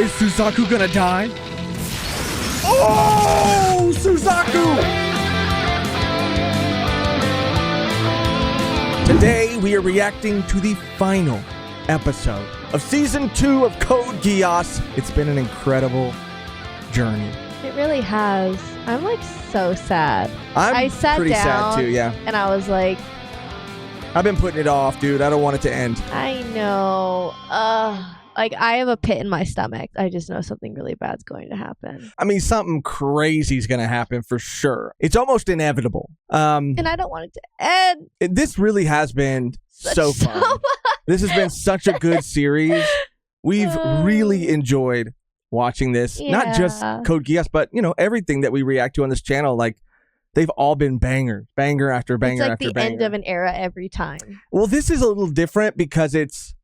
Is Suzaku gonna die? Oh, Suzaku! Today, we are reacting to the final episode of Season 2 of Code Geass. It's been an incredible journey. It really has. I'm like so sad. I sat pretty down sad too, yeah. And I was like, I've been putting it off, dude. I don't want it to end. I know. Like I have a pit in my stomach. I just know something really bad's going to happen. I mean, something crazy is going to happen for sure. It's almost inevitable. And I don't want it to end. This really has been so fun. This has been such a good series. We've really enjoyed watching this. Yeah. Not just Code Geass, but, you know, everything that we react to on this channel. Like, they've all been bangers. Banger after banger after banger. It's like the end of an era every time. Well, this is a little different because it's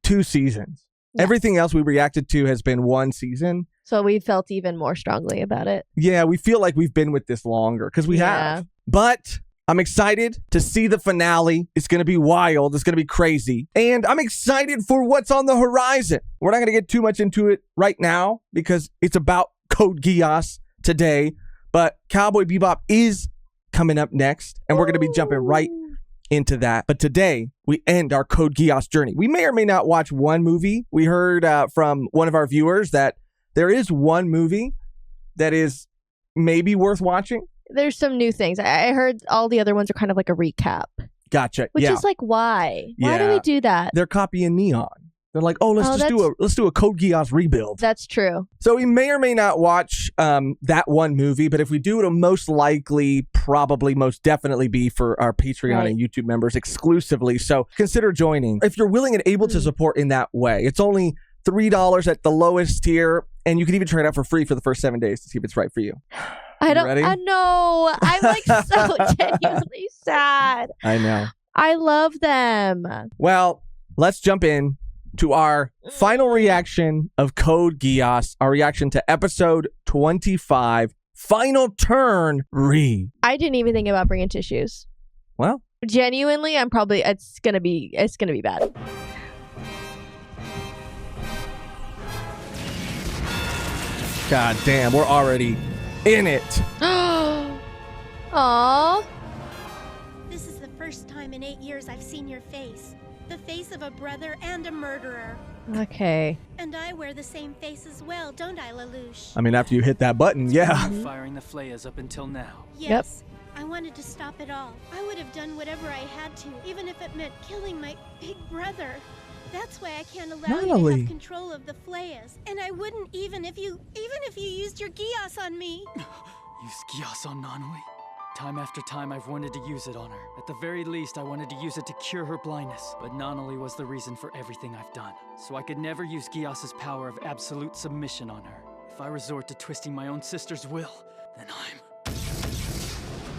2 seasons. Yes. Everything else we reacted to has been 1 season. So we felt even more strongly about it. Yeah, we feel like we've been with this longer because we have. But I'm excited to see the finale. It's going to be wild. It's going to be crazy. And I'm excited for what's on the horizon. We're not going to get too much into it right now because it's about Code Geass today. But Cowboy Bebop is coming up next. And we're going to be jumping right into that. But today, we end our Code Geass journey. We may or may not watch one movie. We heard from one of our viewers that there is one movie that is maybe worth watching. There's some new things. I heard all the other ones are kind of like a recap. Gotcha. Which is like, why? Why do we do that? They're copying Neon. They're like, oh, let's do a Code Geass rebuild. That's true. So we may or may not watch that one movie, but if we do, it'll most likely, probably, most definitely be for our Patreon and YouTube members exclusively. So consider joining if you're willing and able to support in that way. It's only $3 at the lowest tier, and you can even try it out for free for the first 7 days to see if it's right for you. I know. I'm like so genuinely sad. I know. I love them. Well, let's jump in to our final reaction of Code Geass, our reaction to episode 25, Final Turn Re. I didn't even think about bringing tissues. Well, genuinely, it's gonna be bad. God damn, we're already in it. Aww. This is the first time in 8 years I've seen your face. The face of a brother and a murderer. Okay. And I wear the same face as well, don't I, Lelouch? I mean, after you hit that button, yeah. Firing the flayers up until now. Yes. Yep. I wanted to stop it all. I would have done whatever I had to, even if it meant killing my big brother. That's why I can't allow you to have control of the flayers. And I wouldn't even if you used your Geass on me. Use Geass on Nonali? Time after time, I've wanted to use it on her. At the very least, I wanted to use it to cure her blindness. But Nonali was the reason for everything I've done. So I could never use Geass's power of absolute submission on her. If I resort to twisting my own sister's will, then I'm...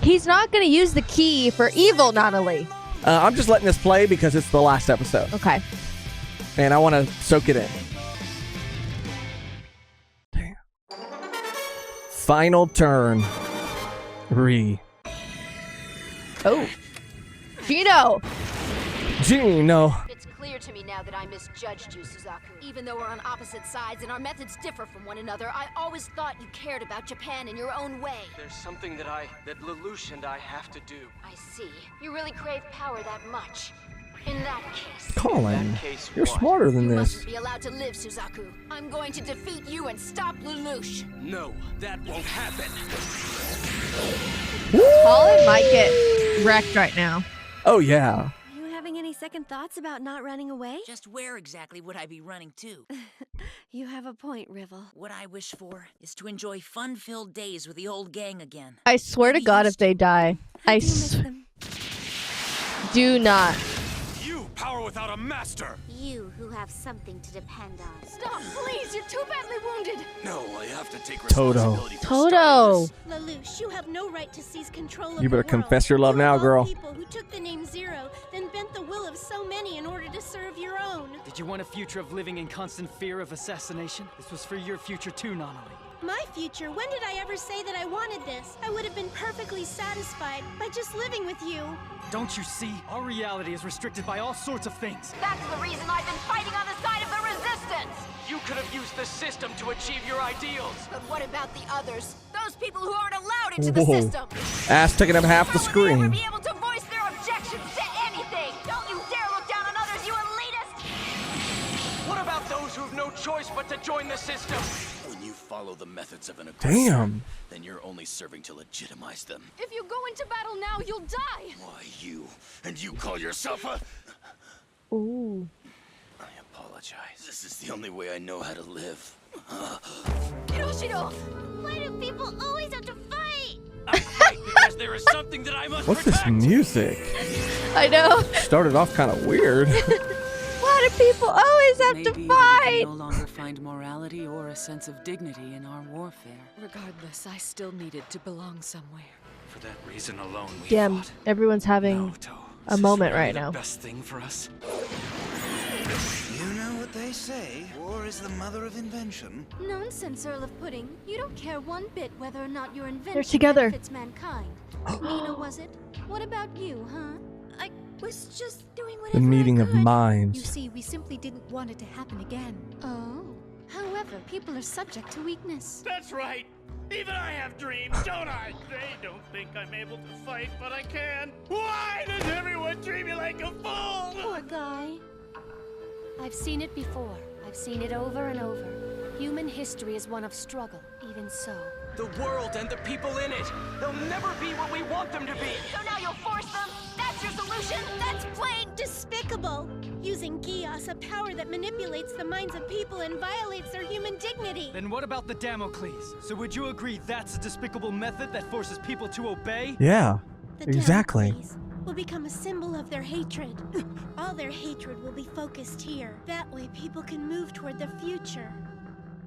He's not going to use the key for evil Nonali. I'm just letting this play because it's the last episode. Okay. And I want to soak it in. Damn. Final Turn Re. Oh. Gino! It's clear to me now that I misjudged you, Suzaku. Even though we're on opposite sides and our methods differ from one another, I always thought you cared about Japan in your own way. There's something that Lelouch and I have to do. I see. You really crave power that much. In that case... Colin, you're smarter than you this. mustn't be allowed to live, Suzaku. I'm going to defeat you and stop Lelouch. No, that won't happen. Colin might get wrecked right now. Oh, yeah. Are you having any second thoughts about not running away? Just where exactly would I be running to? You have a point, Rivel. What I wish for is to enjoy fun-filled days with the old gang again. I swear to God if they die. I do miss them. Do not. Power without a master! You who have something to depend on. Stop, please! You're too badly wounded! No, I have to take Toto. responsibility for Toto! Lelouch, you have no right to seize control of You better the world. confess your love You now, of all girl. People who took the name Zero, then bent the will of so many in order to serve your own. Did you want a future of living in constant fear of assassination? This was for your future too, Nonali. My future? When did I ever say that I wanted this? I would have been perfectly satisfied by just living with you. Don't you see? Our reality is restricted by all sorts of things. That's the reason I've been fighting on the side of the resistance! You could have used the system to achieve your ideals. But what about the others? Those people who aren't allowed into the system. Ass taking up half the How will they ever screen. be able to voice their objections to anything? Don't you dare look down on others, you elitist! What about those who have no choice but to join the system? When you follow the methods of an aggressor, Damn. then you're only serving to legitimize them. If you go into battle now, you'll die. Why you? And you call yourself a... Ooh. I apologize. This is the only way I know how to live. Hiroshiro! Why do people always have to fight? I fight because there is something that I must What's this protect. music? I know. Started off kind of weird. Why do people always have to Maybe we fight? can no longer find morality or a sense of dignity in our warfare. Regardless, I still needed to belong somewhere. For that reason alone, we Damn, fought. everyone's having Naoto, a is this moment really right the now. best thing for us? You know what they say, war is the mother of invention. Nonsense, Earl of Pudding. You don't care one bit whether or not your invention They're together. benefits mankind. Nina, was it? What about you, huh? I was just doing The whatever meeting I of could. You minds. see, we simply didn't want it to happen again. Oh. However, people are subject to weakness. That's right. Even I have dreams, don't I? They don't think I'm able to fight, but I can. Why does everyone treat me like a fool? Poor guy. I've seen it before. I've seen it over and over. Human history is one of struggle, even so. The world and the people in it, they'll never be what we want them to be. So now you'll force them? That's your solution? That's plain despicable! Using Geass, a power that manipulates the minds of people and violates their human dignity. Then what about the Damocles? So would you agree that's a despicable method that forces people to obey? Yeah, The exactly. Damocles will become a symbol of their hatred. All their hatred will be focused here. That way people can move toward the future.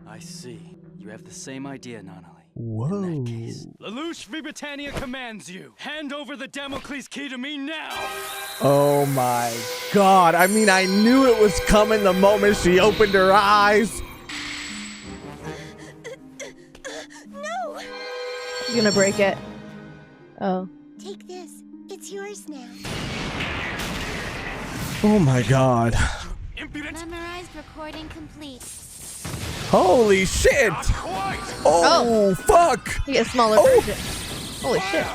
I see. You have the same idea, Nanali. Whoa. Lelouch V. Britannia commands you. Hand over the Damocles key to me now. Oh my god. I mean, I knew it was coming the moment she opened her eyes. No! He's gonna break it. Oh. Take this. It's yours now. Oh my god. Impudent. Memorized recording complete. Holy shit. Not quite. Oh, fuck. He gets smaller Oh. version. Holy shit.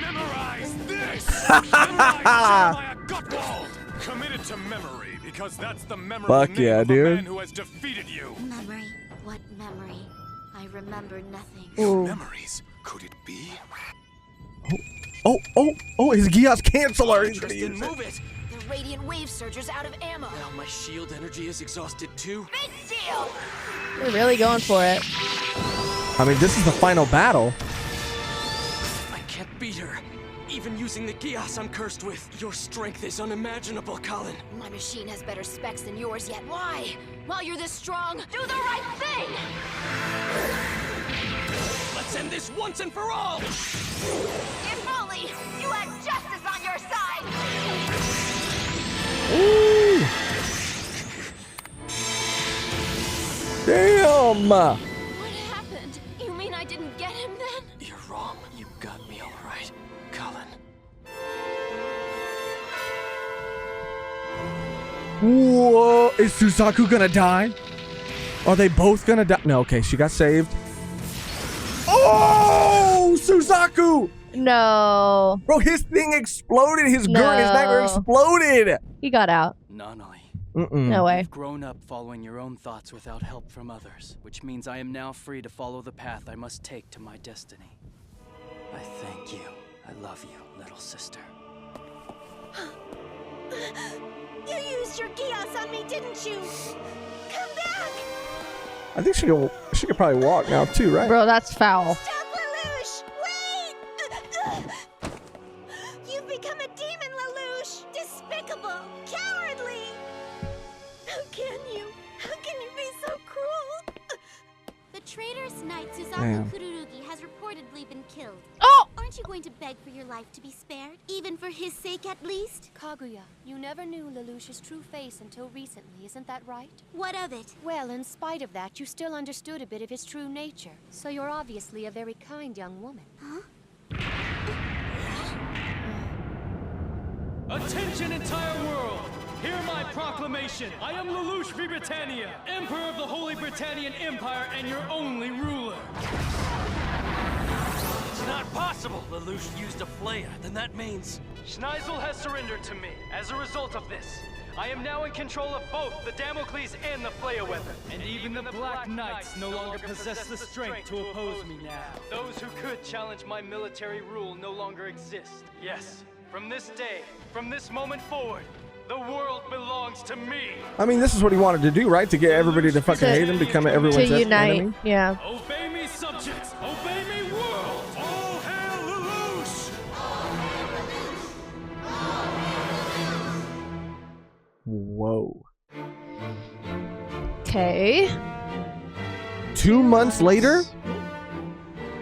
Memorize this. Memorize Jeremiah Gutwald. Committed to memory because that's the memorable Fuck name yeah, of a dude. man who has defeated you. Memory? What memory? I remember nothing. Ooh. Memories. Could it be? Oh, his Geass canceler. He's gonna Tristan, use it. move it. The radiant wave surger's out of ammo. Now my shield energy is exhausted too. Big deal! They're really going for it. I mean, this is the final battle. I can't beat her. Even using the Geass I'm cursed with. Your strength is unimaginable, Colin. My machine has better specs than yours yet. Why? While you're this strong, do the right thing! Let's end this once and for all. If only you had justice on your side! Ooh. Damn. What happened? You mean I didn't get him then? You're wrong. You got me all right, Colin. Whoa. Is Suzaku gonna die? Are they both gonna die? No, okay, she got saved. Oh, Suzaku! No. Bro, his thing exploded. His gun, his nightmare No. exploded. He got out. Nanali, No way. you've grown up following your own thoughts without help from others, which means I am now free to follow the path I must take to my destiny. I thank you. I love you, little sister. You used your Geass on me, didn't you? Come back! I think she could probably walk now too, right? Bro, that's foul. Stop, Lelouch! Wait! You've become a demon, Lelouch! Despicable! Cowardly! How can you? How can you be so cruel? The traitorous knight Damn. Suzaku Kururugi has reportedly been killed. Oh! Aren't you going to beg for your life to be spared? Even for his sake, at least? Kaguya, you never knew Lelouch's true face until recently, isn't that right? What of it? Well, in spite of that, you still understood a bit of his true nature. So you're obviously a very kind young woman. Huh? Attention, entire world! Hear my proclamation. I am Lelouch V. Britannia, Emperor of the Holy Britannian Empire and your only ruler. It's not possible. Lelouch used a Flaya. Then that means... Schneisel has surrendered to me. As a result of this, I am now in control of both the Damocles and the Flaya weapon. And even the Black Knights no longer possess the strength to oppose me now. Those who could challenge my military rule no longer exist. Yes, from this day, from this moment forward, the world belongs to me. I mean, this is what he wanted to do, right? To get everybody to fucking hate him, become everyone's enemy. Yeah. Obey me, subjects. Obey me, world. All hail Lelouch! Whoa. Okay. 2 months later?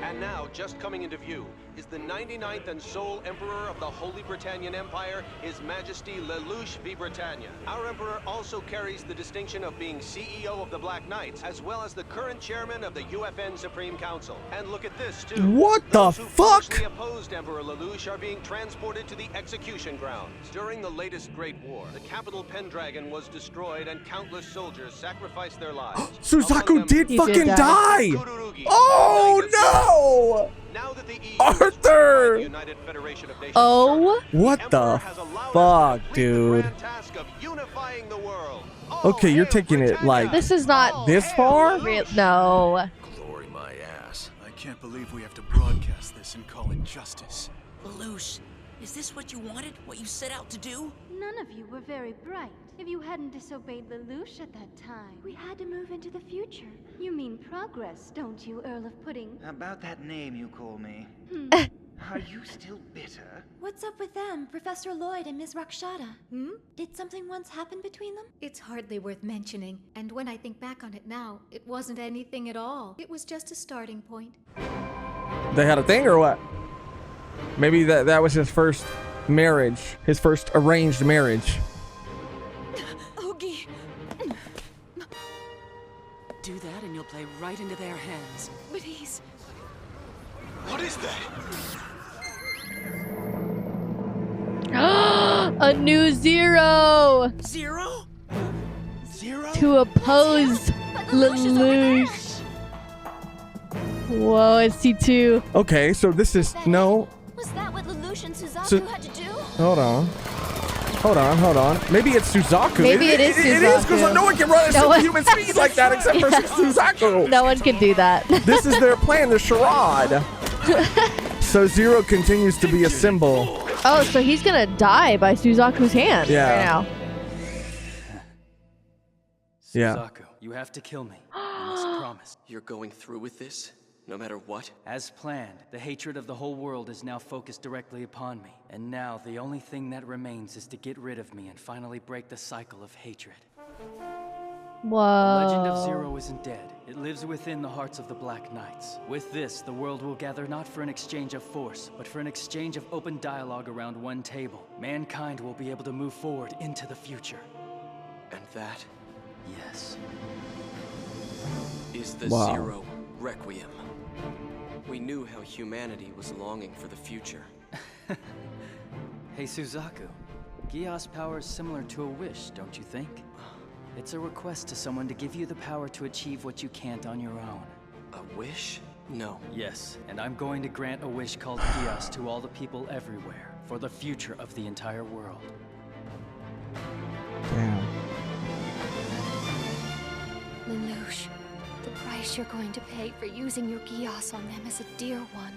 And now, just coming into view, is the 99th and sole Emperor of the Holy Britannian Empire, His Majesty Lelouch V. Britannia. Our Emperor also carries the distinction of being CEO of the Black Knights, as well as the current chairman of the UFN Supreme Council. And look at this, too. What the Those who fuck? fiercely opposed Emperor Lelouch are being transported to the execution grounds. During the latest Great War, the capital Pendragon was destroyed and countless soldiers sacrificed their lives. Suzaku did fucking die! Oh no! Now that the EU Arthur! the United Federation of Nations Oh, what the fuck, dude? task of unifying the world. Okay, you're taking it like this is not this far? No. Glory my ass. I can't believe we have to broadcast this and call it justice. Lelouch, is this what you wanted? What you set out to do? None of you were very bright. If you hadn't disobeyed Lelouch at that time, we had to move into the future. You mean progress, don't you, Earl of Pudding? About that name you call me. Are you still bitter? What's up with them, Professor Lloyd and Ms. Rakshada? Did something once happen between them? It's hardly worth mentioning, and when I think back on it now, it wasn't anything at all. It was just a starting point. They had a thing or what? Maybe that was his first marriage, his first arranged marriage. Oogie! Do that and you'll play right into their hands. But he's... What is that? A new Zero Zero? Zero? to oppose Lelouch. Whoa, it's C2. Okay, so this is no. Was that what Lelouch and Suzaku So- had to do? Hold on. Hold on. Maybe it's Suzaku. Maybe it is It is because Suzaku. no one can run at superhuman speed like that except for Suzaku. No one can do that. This is their plan, the charade. So Zero continues to be a symbol. Oh, so he's gonna die by Suzaku's hand right now. Yeah. Suzaku, you have to kill me. You must promise. You're going through with this, no matter what? As planned, the hatred of the whole world is now focused directly upon me. And now the only thing that remains is to get rid of me and finally break the cycle of hatred. Whoa. The legend of Zero isn't dead. It lives within the hearts of the Black Knights. With this, the world will gather not for an exchange of force, but for an exchange of open dialogue around one table. Mankind will be able to move forward into the future. And that Yes. is the Wow. Zero Requiem. We knew how humanity was longing for the future. Hey Suzaku, Geass power is similar to a wish, don't you think? It's a request to someone to give you the power to achieve what you can't on your own. A wish? No. Yes, and I'm going to grant a wish called Geass to all the people everywhere, for the future of the entire world. Damn. Lelouch, the price you're going to pay for using your Geass on them is a dear one.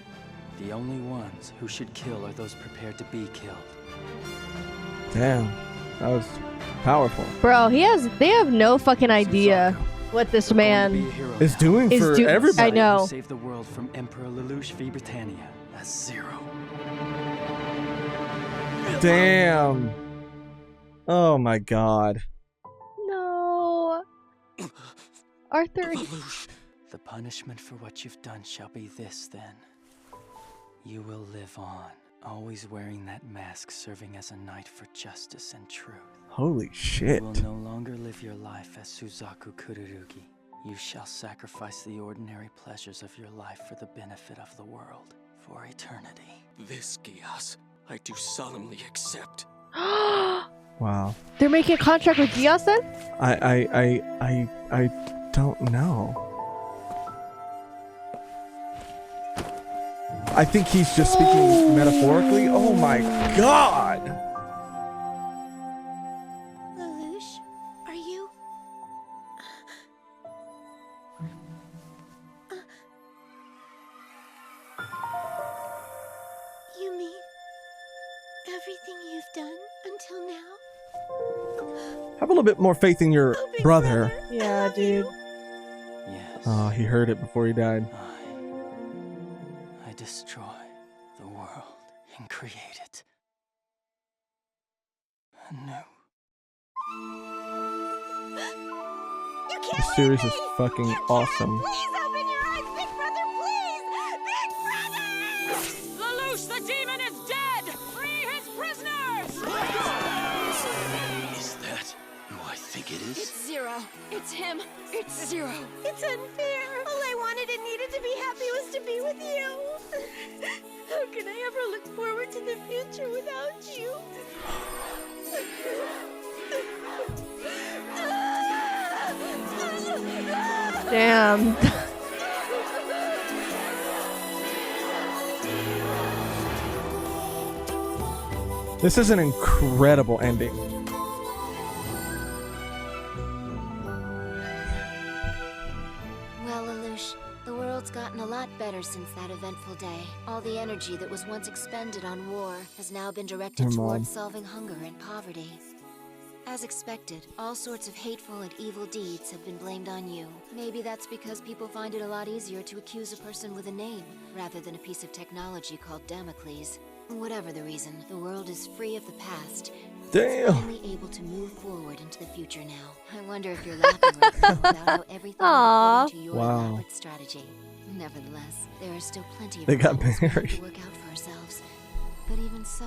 The only ones who should kill are those prepared to be killed. Damn. That was powerful. Bro, they have no fucking idea what this man is doing for everybody. I know. Save the world from Emperor Lelouch V. Britannia. That's Zero. Damn. Oh my god. No. Arthur. The punishment for what you've done shall be this, then. You will live on, always wearing that mask, serving as a knight for justice and truth. Holy shit. You will no longer live your life as Suzaku Kururugi. You shall sacrifice the ordinary pleasures of your life for the benefit of the world, for eternity. This, Geass, I do solemnly accept. Wow. They're making a contract with Geass then? I don't know. I think he's just speaking metaphorically. Oh my god! Lelouch, are you? You mean everything you've done until now? Have a little bit more faith in your brother. Yeah, dude. Yes. Oh, he heard it before he died. I destroy the world and create it anew. You This can't series leave is me! fucking You awesome. Can't. Please open your eyes, Big Brother, please! Big Brother! Lelouch the demon is dead! Free his prisoners! Is that who I think it is? It's Zero. It's him. It's Zero. It's unfair. All I wanted and needed to be happy was to be with you. How can I ever look forward to the future without you? Damn. This is an incredible ending. Well, Lelouch, the world's gotten a lot better since that eventful day. All the energy that was once expended on war has now been directed Hey, Mom. towards solving hunger and poverty. As expected, all sorts of hateful and evil deeds have been blamed on you. Maybe that's because people find it a lot easier to accuse a person with a name, rather than a piece of technology called Damocles. Whatever the reason, the world is free of the past. Damn. It's finally able to move forward into the future now. I wonder if you're laughing right now about how everything Aww. went according to your Wow. elaborate strategy. Nevertheless, there are still plenty of They got problems we have married. to work out for ourselves. But even so,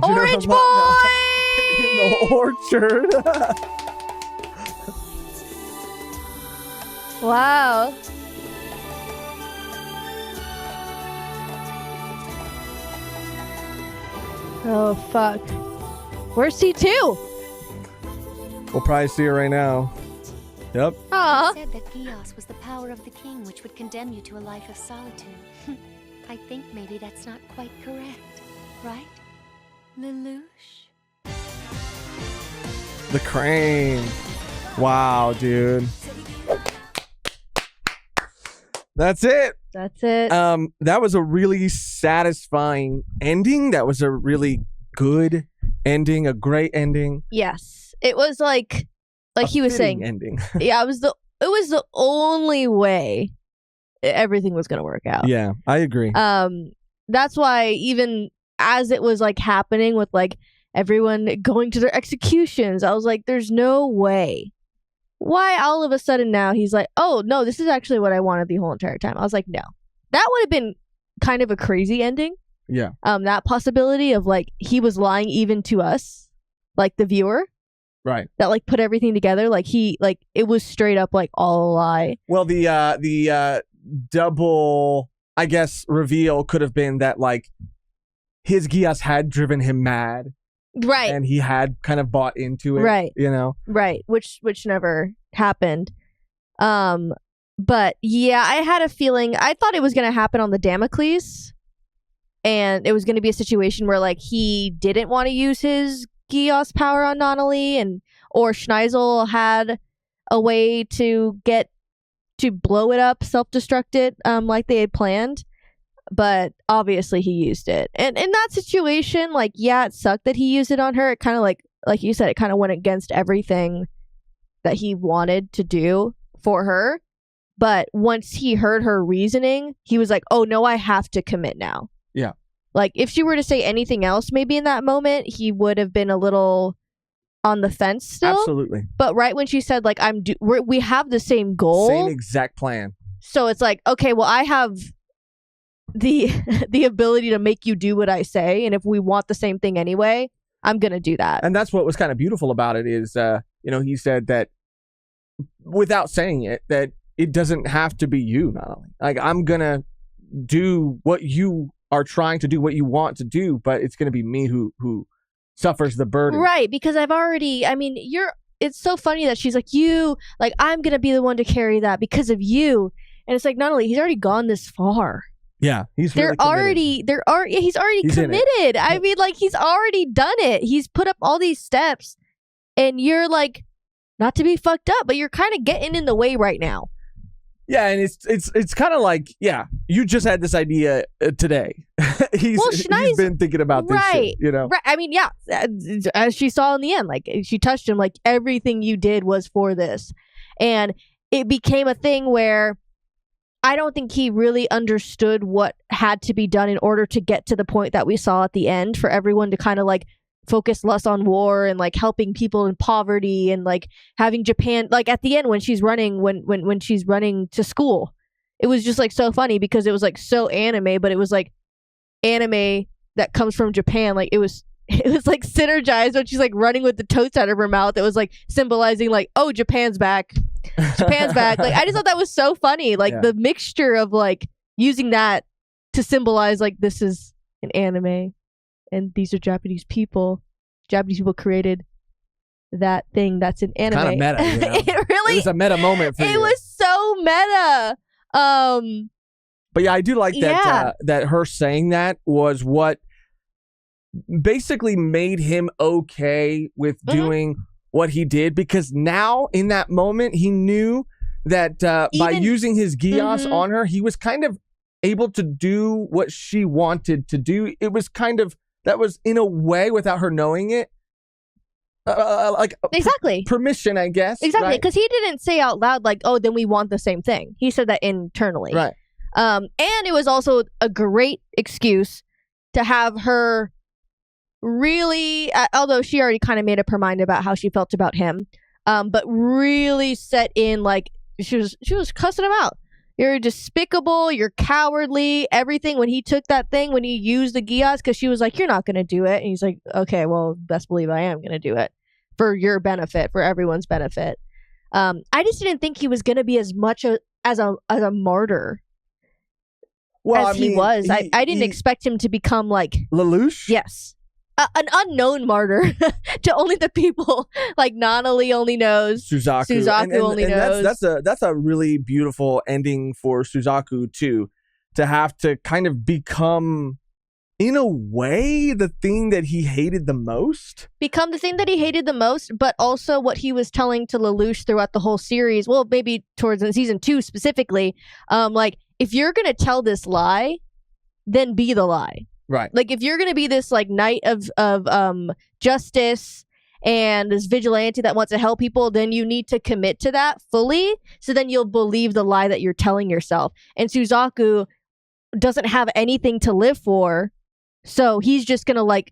You know, Orange in boy! the orchard. Wow. Oh, fuck. Where's C2? We'll probably see her right now. Yep. Aw. You said that Geass was the power of the king which would condemn you to a life of solitude. I think maybe that's not quite correct, right, Lelouch? The crane. Wow, dude. That's it. That's it. That was a really satisfying ending. That was a really good ending, a great ending. Yes. It was like he was Fitting saying. ending. Yeah, it was the only way everything was going to work out. Yeah, I agree. That's why even as it was like happening with like everyone going to their executions, I was like, there's no way. Why all of a sudden now he's like, oh no, this is actually what I wanted the whole entire time. I was like, no. That would have been kind of a crazy ending. Yeah. That possibility of like he was lying even to us, like the viewer. Right. That like put everything together. Like it was straight up like all a lie. Well, the double, I guess, reveal could have been that like his Geass had driven him mad. Right. And he had kind of bought into it. Right. You know? Right. Which never happened. But yeah, I had a feeling, I thought it was going to happen on the Damocles. And it was going to be a situation where like he didn't want to use his Geass power on Nonnally, or Schneisel had a way to blow it up, self-destruct it, like they had planned. But obviously he used it. And in that situation, like, yeah, it sucked that he used it on her. It kind of like you said, it kind of went against everything that he wanted to do for her. But once he heard her reasoning, he was like, oh no, I have to commit now. Yeah. Like if she were to say anything else, maybe in that moment, he would have been a little on the fence still. Absolutely. But right when she said like, we have the same goal. Same exact plan. So it's like, okay, well, I have the ability to make you do what I say, and if we want the same thing anyway, I'm gonna do that. And that's what was kind of beautiful about it is, he said that without saying it, that it doesn't have to be you, not only like I'm gonna do what you are trying to do, what you want to do, but it's gonna be me who suffers the burden. Right, because it's so funny that she's like, I'm going to be the one to carry that because of you. And it's like, not only, he's already gone this far. Yeah, he's really he's already committed. I mean, like, he's already done it. He's put up all these steps, and you're like, not to be fucked up, but you're kind of getting in the way right now. Yeah, and it's kind of like, you just had this idea today. he's been thinking about this shit, you know? Right. I mean, yeah, as she saw in the end, like, she touched him, like, everything you did was for this. And it became a thing where I don't think he really understood what had to be done in order to get to the point that we saw at the end, for everyone to kind of, like, focus less on war and, like, helping people in poverty and, like, having Japan, like, at the end when she's running when she's running to school, it was just, like, so funny because it was, like, so anime, but it was, like, anime that comes from Japan. Like, it was like synergized when she's, like, running with the toast out of her mouth. It was, like, symbolizing, like, oh, Japan's back. Japan's back. Like, I just thought that was so funny. Like, the mixture of, like, using that to symbolize, like, this is an anime and these are Japanese people. Japanese people created that thing that's an anime. Kind of meta, you know? It was a meta moment for you. It was so meta. But yeah, I do like that that her saying that was what basically made him okay with doing what he did, because now in that moment he knew that by using his Geass on her, he was kind of able to do what she wanted to do. It was kind of, that was in a way, without her knowing it, like exactly permission, I guess. Exactly, because he didn't say out loud like, "Oh, then we want the same thing." He said that internally, right? And it was also a great excuse to have her really, although she already kind of made up her mind about how she felt about him, but really set in, like, she was cussing him out. You're despicable, you're cowardly, everything. When he took that thing, when he used the Geass, because she was like, you're not going to do it. And he's like, okay, well, best believe I am going to do it for your benefit, for everyone's benefit. I just didn't think he was going to be as much as a martyr as he was. I didn't expect him to become like... Lelouch? Yes. An unknown martyr to only the people. Like, Nanali only knows. Suzaku only knows. That's a really beautiful ending for Suzaku too, to have to kind of become, in a way, the thing that he hated the most. Become the thing that he hated the most, but also what he was telling to Lelouch throughout the whole series. Well, maybe towards in season 2 specifically. Like, if you're gonna tell this lie, then be the lie. Right. Like, if you're going to be this, like, knight of justice and this vigilante that wants to help people, then you need to commit to that fully, so then you'll believe the lie that you're telling yourself. And Suzaku doesn't have anything to live for, so he's just going to, like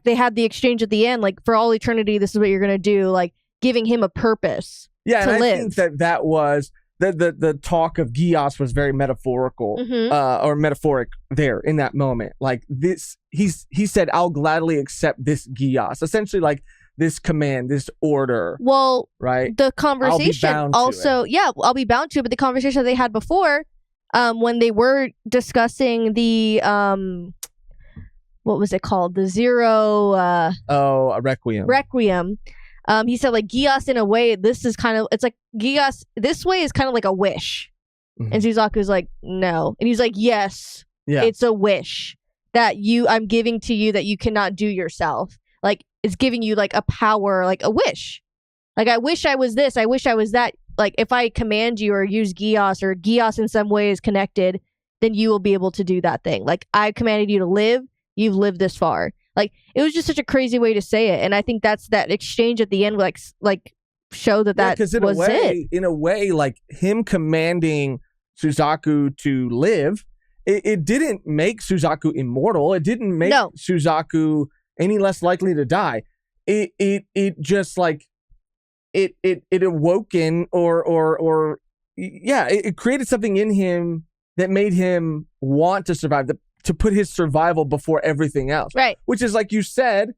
they had the exchange at the end, like, for all eternity, this is what you're going to do, like, giving him a purpose to live. I think that was... The talk of Geass was very metaphorical, or metaphoric there in that moment. Like, this, he said, I'll gladly accept this Geass. Essentially, like, this command, this order. Well, right? The conversation also, I'll be bound to it, but the conversation they had before, when they were discussing the, what was it called? The Zero... a Requiem. Requiem. He said, like, Geass, in a way, this is kind of, it's like, Geass, this way is kind of like a wish. And Suzaku's like, no. And he's like, yes, it's a wish that I'm giving to you that you cannot do yourself. Like, it's giving you, like, a power, like a wish. Like, I wish I was this, I wish I was that. Like, if I command you or use Geass, or Geass in some way is connected, then you will be able to do that thing. Like, I commanded you to live, you've lived this far. Like, it was just such a crazy way to say it, and I think that's that exchange at the end, like show that was it. In a way, like, him commanding Suzaku to live, it didn't make Suzaku immortal. It didn't make Suzaku any less likely to die. It just, like, it awoken or it created something in him that made him want to survive, to put his survival before everything else. Right. Which is, like you said,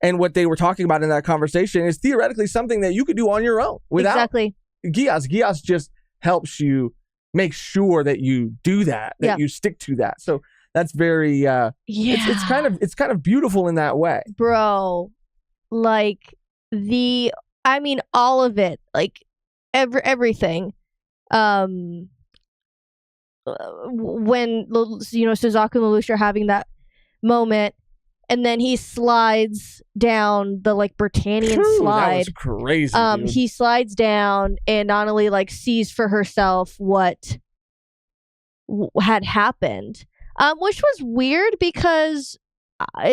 and what they were talking about in that conversation, is theoretically something that you could do on your own without exactly. Geass. Geass just helps you make sure that you do that you stick to that. So that's very it's kind of beautiful in that way. Bro, like all of it, like everything. When Suzaku and Lelouch are having that moment, and then he slides down the like Britannian slide. That was crazy. Dude. He slides down and Nonali like sees for herself what had happened, which was weird because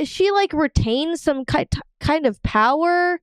she like retained some kind of power,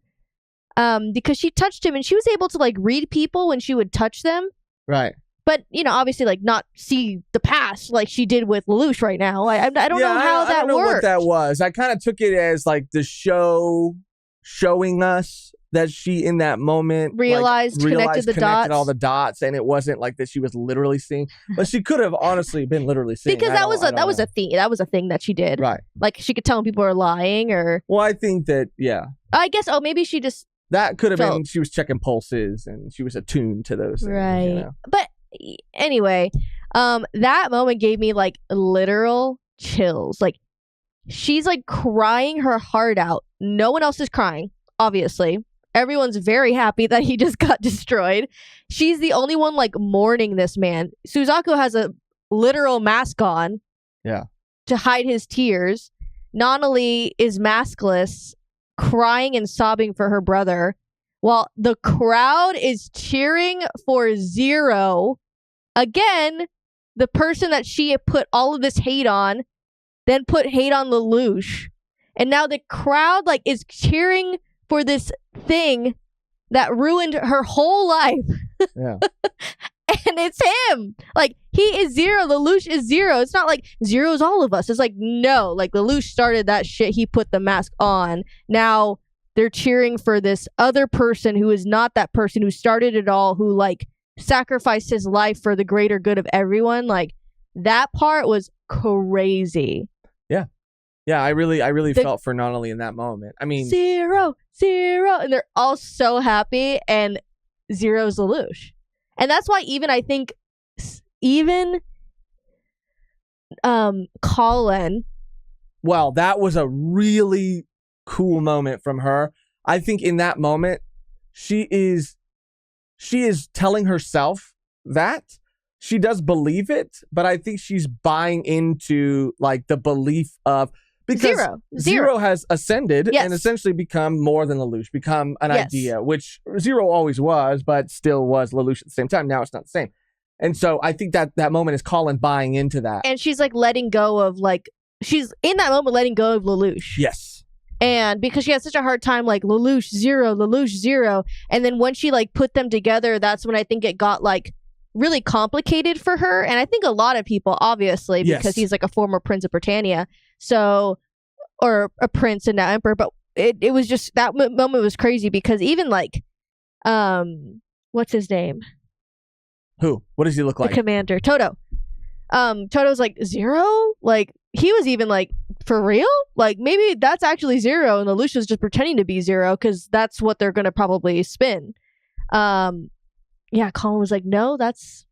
because she touched him and she was able to like read people when she would touch them. Right. But, obviously, like, not see the past like she did with Lelouch right now. I don't know how that worked. I don't know what that was. I kind of took it as, like, the show showing us that she, in that moment, realized connected all the dots, and it wasn't like that she was literally seeing. But she could have honestly been literally seeing. Because that was a thing. That was a thing that she did. Right. Like, she could tell when people are lying or... Well, I think that, yeah. I guess, maybe she just... That could have been, she was checking pulses, and she was attuned to those things. Right. But... Anyway, that moment gave me like literal chills. Like, she's like crying her heart out. No one else is crying, obviously. Everyone's very happy that he just got destroyed. She's the only one like mourning this man. Suzaku has a literal mask on. Yeah. To hide his tears. Nonali is maskless, crying and sobbing for her brother, while the crowd is cheering for Zero. Again, the person that she had put all of this hate on, then put hate on Lelouch. And now the crowd like is cheering for this thing that ruined her whole life. Yeah. And it's him. Like, he is Zero. Lelouch is Zero. It's not like Zero's all of us. It's like, no. Like, Lelouch started that shit. He put the mask on. Now they're cheering for this other person who is not that person who started it all, who like sacrificed his life for the greater good of everyone. Like, that part was crazy. Yeah. Yeah, I really felt for Nonali in that moment. I mean, Zero, and they're all so happy, and Zero's Lelouch. And that's why I think Colin. Well, that was a really cool moment from her. I think in that moment, she is telling herself that she does believe it, but I think she's buying into like the belief of, because Zero has ascended and essentially become more than Lelouch, become an idea, which Zero always was, but still was Lelouch at the same time. Now it's not the same. And so I think that moment is Colin buying into that. And she's like letting go of she's in that moment letting go of Lelouch. Yes. And because she had such a hard time, like, Lelouch, Zero. And then when she, like, put them together, that's when I think it got, like, really complicated for her. And I think a lot of people, obviously, because he's, like, a former Prince of Britannia. So, or a prince and now emperor. But it was just, that moment was crazy because even, like, what's his name? Who? What does he look like? The commander. Toto. Toto's, like, Zero? Like, he was even like, for real? Like, maybe that's actually Zero and Lelouch is just pretending to be Zero because that's what they're going to probably spin. Colin was like, no, that's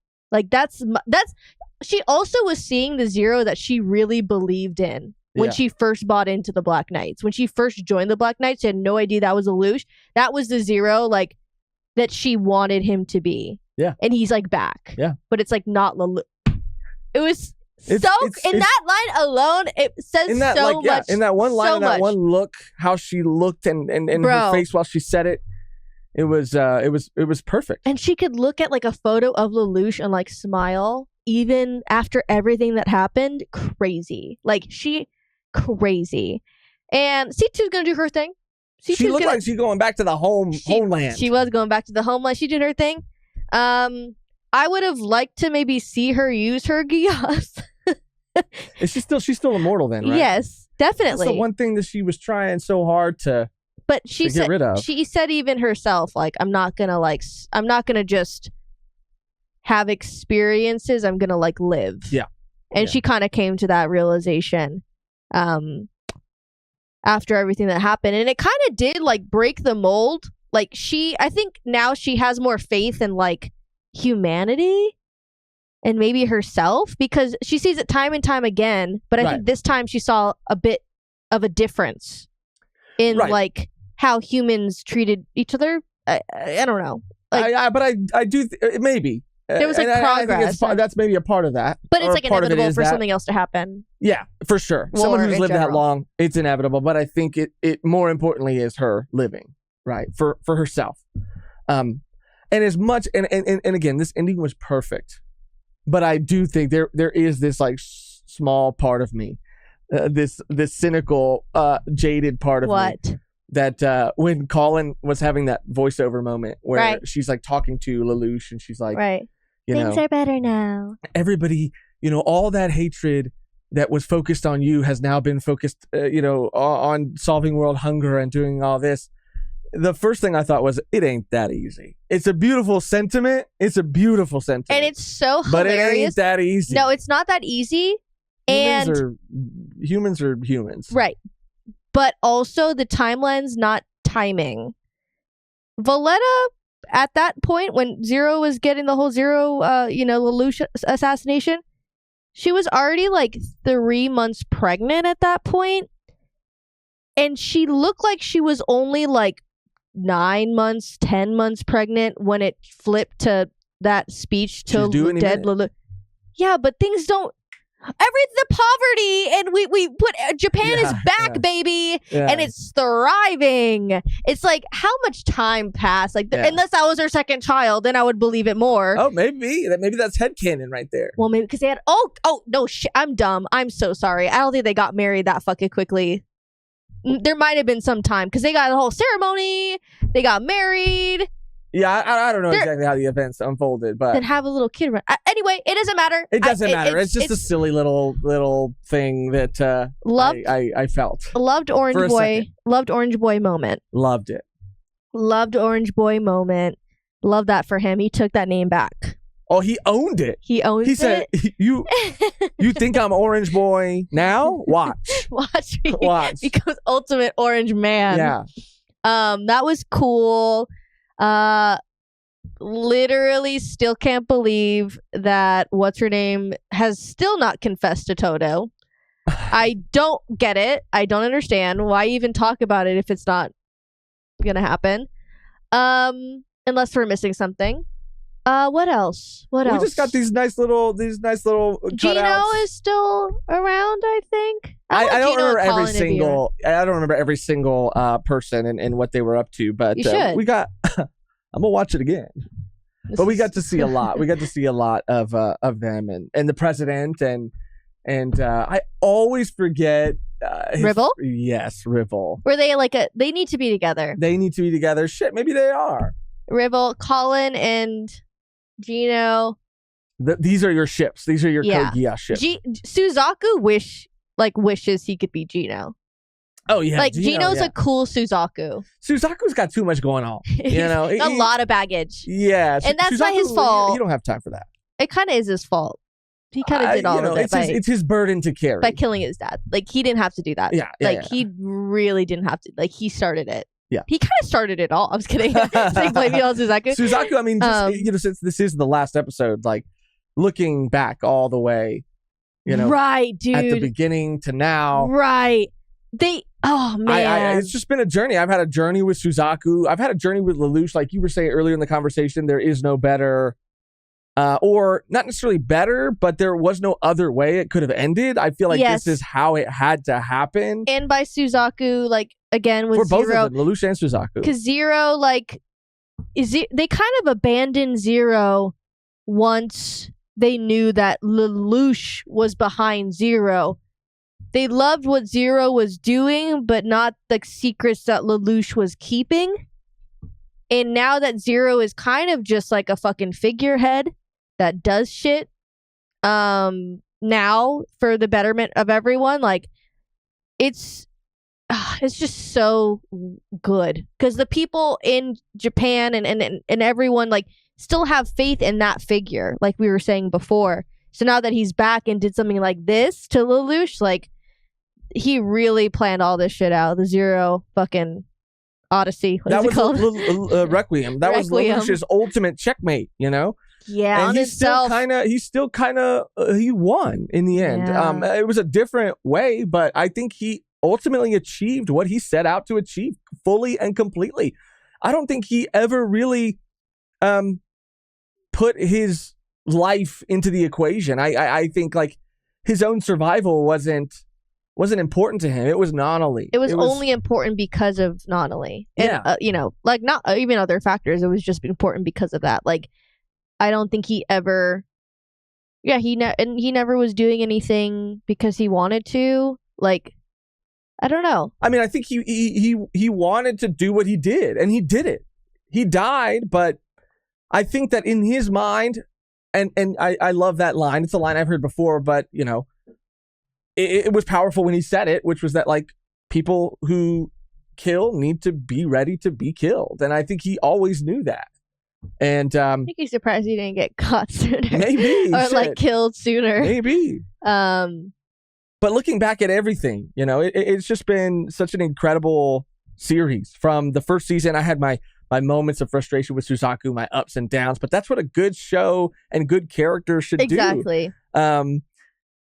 she also was seeing the Zero that she really believed in when she first bought into the Black Knights. When she first joined the Black Knights, she had no idea that was Lelouch. That was the Zero, like, that she wanted him to be. Yeah. And he's like back. Yeah. But it's like not Lelouch. It was... that line alone, it says so much. In that one line, that one look, how she looked and her face while she said it, it was perfect. And she could look at like a photo of Lelouch and like smile even after everything that happened. Crazy, like crazy. And C2's gonna do her thing. She looked like she's going back to the homeland. She was going back to the homeland. She did her thing. I would have liked to maybe see her use her Geass. She's still immortal then, right? Yes, definitely. That's the one thing that she was trying so hard to get rid of. She said even herself, like, I'm not gonna just have experiences. I'm gonna like live. Yeah. And she kind of came to that realization after everything that happened, and it kind of did like break the mold. Like, I think now she has more faith in like humanity and maybe herself, because she sees it time and time again, but I think this time she saw a bit of a difference in like how humans treated each other. I don't know. Like, but I do maybe there was like progress. I think that's maybe a part of that. But it's like inevitable for something else to happen. Yeah, for sure. Someone who's lived that long, it's inevitable. But I think it more importantly is her living, right, for herself. And as much and again, this ending was perfect. But I do think there is this like small part of me, this cynical, jaded part of me. That when Colin was having that voiceover moment where she's like talking to Lelouch and she's like, things are better now. Everybody, all that hatred that was focused on you has now been focused, on solving world hunger and doing all this. The first thing I thought was, it ain't that easy. It's a beautiful sentiment. And it's so hilarious. But it ain't that easy. No, it's not that easy. Humans are humans. Right. But also the timelines, not timing. Valletta, at that point, when Zero was getting the whole Lelouch assassination, she was already like 3 months pregnant at that point. And she looked like she was only like 9 months, 10 months pregnant when it flipped to that speech to dead Lelouch. Yeah, but things don't... the poverty, and we put Japan is back, baby, and it's thriving. It's like, how much time passed? Like, unless that was her second child, then I would believe it more. Oh, maybe that's headcanon right there. Well, maybe because they had no shit. I'm dumb. I'm so sorry. I don't think they got married that fucking quickly. There might have been some time because they got a whole ceremony. They got married. Yeah, I don't know exactly how the events unfolded, but then have a little kid. Anyway, it doesn't matter. It doesn't matter. It's just a silly little thing that I felt. Loved Orange Boy. Loved Orange Boy moment. Loved it. Loved Orange Boy moment. Loved that for him. He took that name back. Oh, he owned it. He said, "You think I'm Orange Boy now? Watch me. Watch. Becomes ultimate Orange Man." Yeah. That was cool. Literally still can't believe that what's her name has still not confessed to Toto. I don't get it. I don't understand why even talk about it if it's not gonna happen. Unless we're missing something. What else? We just got these nice little cutouts. Gino is still around, I think. I don't remember every single. I don't remember every single person and what they were up to, but we got. I'm gonna watch it again. But we got to see a lot. We got to see a lot of them and the president and I always forget. Rivel? Yes, Rivel. Were they like they need to be together? They need to be together. Shit, maybe they are. Rivel, Colin, and Gino. These are your ships. These are your Code Geass ships. Suzaku wishes he could be Gino. Oh yeah, like Gino's a cool Suzaku. Suzaku's got too much going on. A lot of baggage. Yeah, and that's not his fault. You don't have time for that. It kind of is his fault. He kind of did all of it. It's his burden to carry by killing his dad. Like he didn't have to do that. He really didn't have to. Like he started it. Yeah, he kind of started it all. I was kidding. Like blaming on Suzaku. Suzaku. I mean, since this is the last episode, like looking back all the way, right, dude, at the beginning to now, right. Oh man, it's just been a journey. I've had a journey with Suzaku. I've had a journey with Lelouch. Like you were saying earlier in the conversation, there is no better, or not necessarily better, but there was no other way it could have ended. I feel like this is how it had to happen. And by Suzaku, like again with for both of them, Lelouch and Suzaku, because Zero, they kind of abandoned Zero once they knew that Lelouch was behind Zero. They loved what Zero was doing, but not the secrets that Lelouch was keeping. And now that Zero is kind of just like a fucking figurehead that does shit, now for the betterment of everyone, like it's just so good because the people in Japan and everyone like still have faith in that figure, like we were saying before. So now that he's back and did something like this to Lelouch, like. He really planned all this shit out. The Zero fucking Odyssey. What is it called? Requiem. That was Lelouch's ultimate checkmate, Yeah, and on himself. He won in the end. Yeah. It was a different way, but I think he ultimately achieved what he set out to achieve fully and completely. I don't think he ever really put his life into the equation. I think like his own survival wasn't important to him. It was Nonnally. It was only important because of Nonnally. And, like not even other factors. It was just important because of that. Like, I don't think he ever, he never was doing anything because he wanted to. Like, I don't know. I mean, I think he wanted to do what he did, and he did it. He died, but I think that in his mind, and I love that line. It's a line I've heard before, but, it was powerful when he said it, which was that, like, people who kill need to be ready to be killed. And I think he always knew that. And I think he's surprised he didn't get caught sooner. Maybe. Or, like, killed sooner. Maybe. But looking back at everything, it's just been such an incredible series. From the first season, I had my moments of frustration with Suzaku, my ups and downs, but that's what a good show and good character should do. Exactly.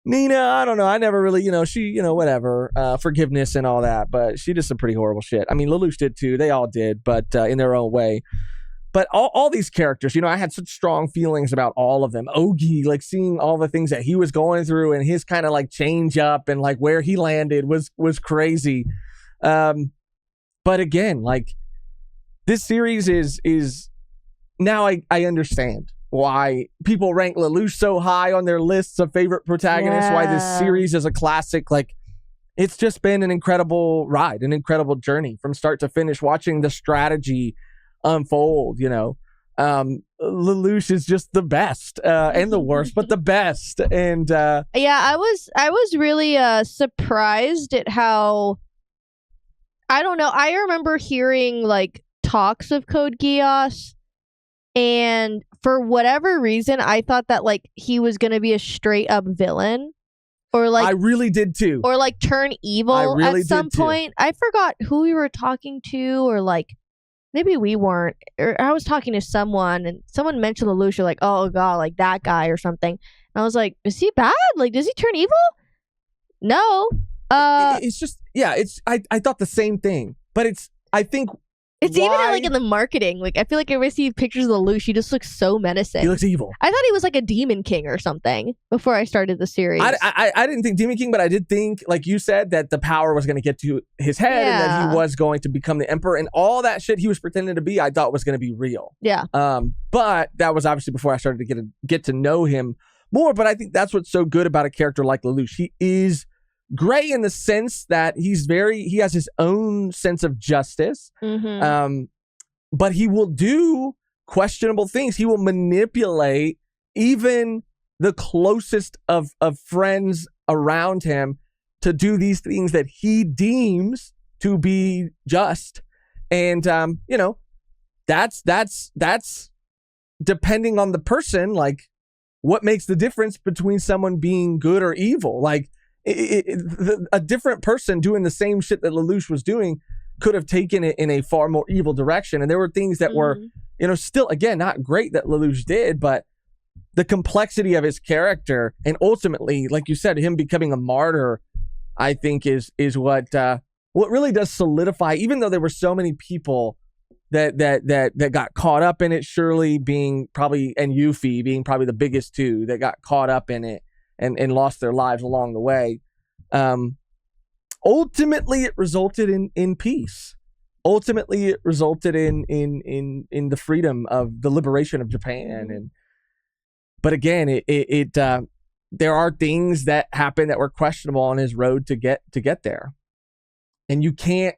Nina, I don't know. I never really, she, whatever, forgiveness and all that, but she did some pretty horrible shit. I mean, Lelouch did too. They all did, but in their own way. But all these characters, I had such strong feelings about all of them. Ogi, like seeing all the things that he was going through and his kind of like change up and like where he landed was crazy. But again, like this series is now I understand why people rank Lelouch so high on their lists of favorite protagonists, why this series is a classic. Like, it's just been an incredible ride, an incredible journey from start to finish, watching the strategy unfold. Lelouch is just the best and the worst, but the best. And I was really surprised at how, I don't know, I remember hearing like talks of Code Geass, and for whatever reason I thought that like he was gonna be a straight up villain, or like I really did too, or like turn evil at some point. I forgot who we were talking to, or like maybe we weren't, or I was talking to someone and someone mentioned Lelouch, like, oh god, like that guy or something, and I was like, is he bad? Like, does he turn evil? No. It's just, I thought the same thing, but I think it's even like in the marketing. Like, I feel like if I see pictures of Lelouch, he just looks so menacing. He looks evil. I thought he was like a Demon King or something before I started the series. I didn't think Demon King, but I did think, like you said, that the power was going to get to his head and that he was going to become the emperor, and all that shit he was pretending to be, I thought was going to be real. Yeah. But that was obviously before I started to get to know him more. But I think that's what's so good about a character like Lelouch. He is gray in the sense that he has his own sense of justice. Mm-hmm. But he will do questionable things. He will manipulate even the closest of friends around him to do these things that he deems to be just. And, that's depending on the person, like what makes the difference between someone being good or evil. Like a different person doing the same shit that Lelouch was doing could have taken it in a far more evil direction. And there were things that were, still, again, not great that Lelouch did, but the complexity of his character and ultimately, like you said, him becoming a martyr, I think is what really does solidify, even though there were so many people that got caught up in it, Shirley being probably, and Yuffie being probably the biggest two that got caught up in it and lost their lives along the way. Ultimately, it resulted in peace. Ultimately, it resulted in the freedom of the liberation of Japan. But again, it there are things that happened that were questionable on his road to get there, and you can't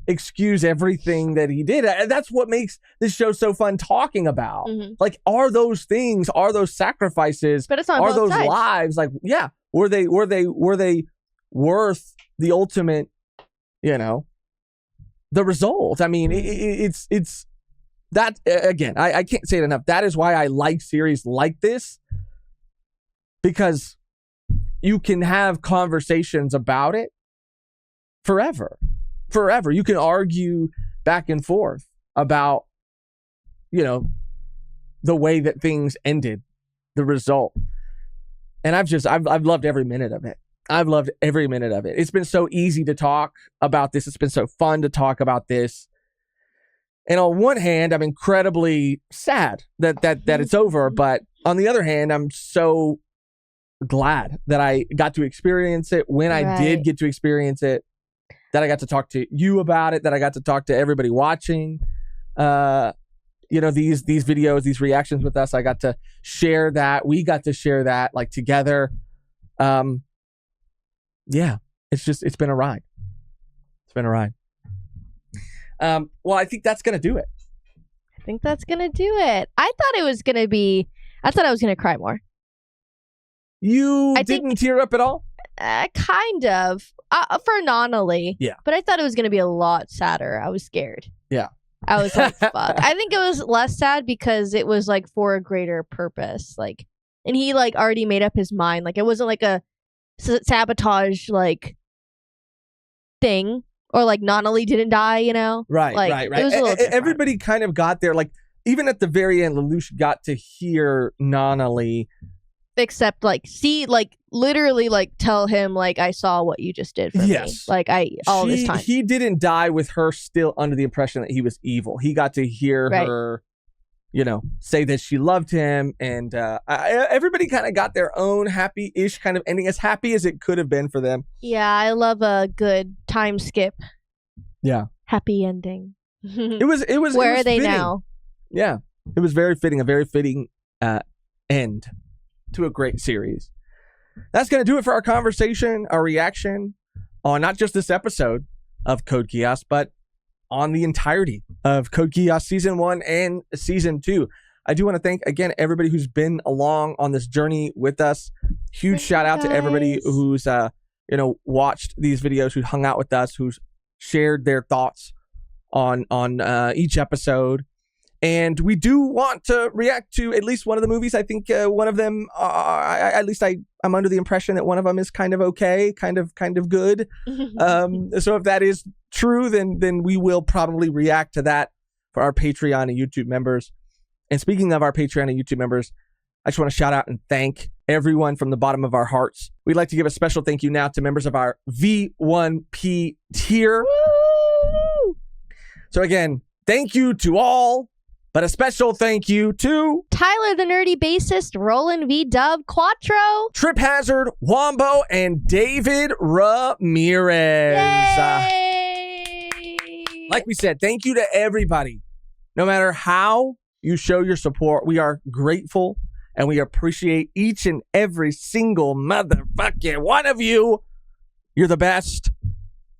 excuse everything that he did. And that's what makes this show so fun talking about. Mm-hmm. Like, are those things, are those sacrifices, but it's on are both those sides. lives, like, were they worth the ultimate, the result? I mean, it's that, again, I can't say it enough. That is why I like series like this, because you can have conversations about it forever. You can argue back and forth about, the way that things ended, the result. And I've loved every minute of it. I've loved every minute of it. It's been so easy to talk about this. It's been so fun to talk about this. And on one hand, I'm incredibly sad that it's over. But on the other hand, I'm so glad that I got to experience it when I did get to experience it, that I got to talk to you about it, that I got to talk to everybody watching, these videos, these reactions with us. I got to share that. We got to share that like together. Yeah, it's been a ride. It's been a ride. Well, I think that's going to do it. I think that's going to do it. I thought I was going to cry more. You didn't tear up at all? Kind of. For Nonali. Yeah. But I thought it was going to be a lot sadder. I was scared. Yeah. I was like, fuck. I think it was less sad because it was like for a greater purpose. Like, and he like already made up his mind. Like, it wasn't like a sabotage like thing. Or like Nonali didn't die, you know? Right, like, right. It was a little everybody kind of got there. Like, even at the very end, Lelouch got to hear Nonali. Except like, literally like tell him like, I saw what you just did for me. Like, this time. He didn't die with her still under the impression that he was evil. He got to hear her, say that she loved him. And everybody kind of got their own happy-ish kind of ending, as happy as it could have been for them. Yeah, I love a good time skip. Yeah. Happy ending. It was Where are they fitting. now? Yeah. It was very fitting, a very fitting end to a great series. That's going to do it for our conversation, our reaction on not just this episode of Code Geass, but on the entirety of Code Geass Season 1 and Season 2. I do want to thank, again, everybody who's been along on this journey with us. Huge shout out to everybody who's, watched these videos, who hung out with us, who's shared their thoughts on each episode. And we do want to react to at least one of the movies. I think one of them, I'm under the impression that one of them is kind of okay, kind of good. So if that is true, then we will probably react to that for our Patreon and YouTube members. And speaking of our Patreon and YouTube members, I just want to shout out and thank everyone from the bottom of our hearts. We'd like to give a special thank you now to members of our V1P tier. Woo! So again, thank you to all. But a special thank you to Tyler the Nerdy Bassist, Roland V. Dub, Quattro, Trip Hazard, Wombo, and David Ramirez. Like we said, thank you to everybody. No matter how you show your support, we are grateful and we appreciate each and every single motherfucking one of you. You're the best.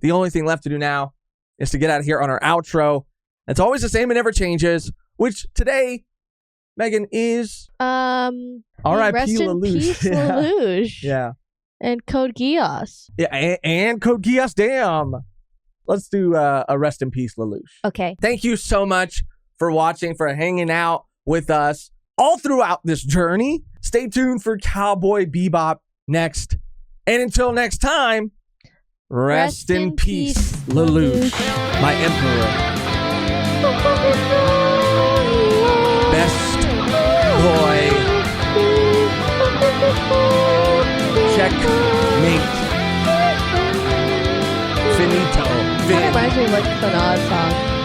The only thing left to do now is to get out of here on our outro. It's always the same and never changes. Which today, Megan, is R.I.P. Lelouch. Lelouch. Yeah. And Code Geass. Yeah, and Code Geass. Damn. Let's do a rest in peace, Lelouch. Okay. Thank you so much for watching, for hanging out with us all throughout this journey. Stay tuned for Cowboy Bebop next. And until next time, rest in peace, Lelouch, my emperor. Best boy. Checkmate. Finito. That reminds me of like the Fanaz song.